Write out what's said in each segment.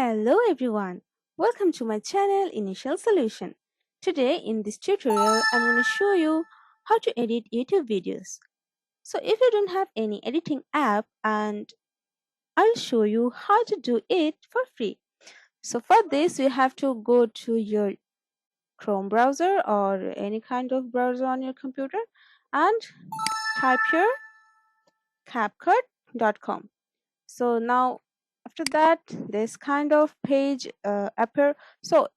Hello everyone, welcome to my channel Initial Solution. Today in this tutorial I'm going to show you how to edit YouTube videos. So if you don't have any editing app, and I'll show you how to do it for free. So for this you have to go to your Chrome browser or any kind of browser on your computer and type here CapCut.com. So now after that this kind of page appear. So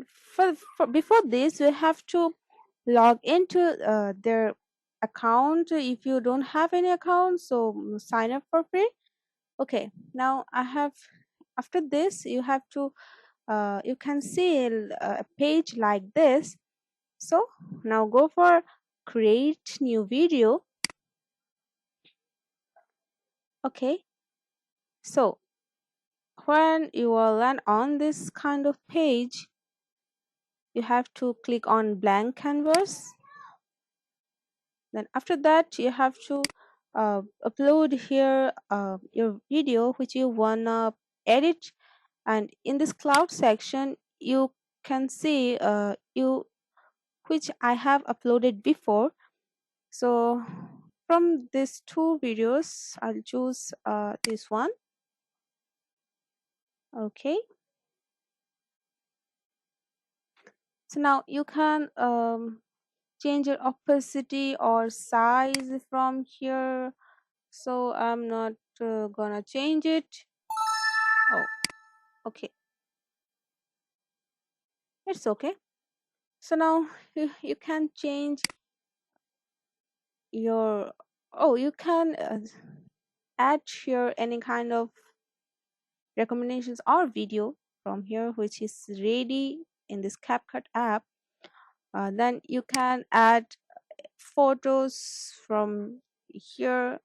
for before this we have to log into their account. If you don't have any account, so sign up for free. Okay, now I have. After this you have to you can see a page like this. So now go for create new video. Okay, so when you will land on this kind of page, you have to click on blank canvas. Then after that you have to upload here your video which you wanna edit, and in this cloud section you can see you which I have uploaded before. So from these two videos I'll choose this one. Okay, so now you can change your opacity or size from here. So I'm not gonna change it. Oh, okay, it's okay. So now you can change your, oh, you can add here any kind of recommendations or video from here which is ready in this CapCut app. Then you can add photos from here.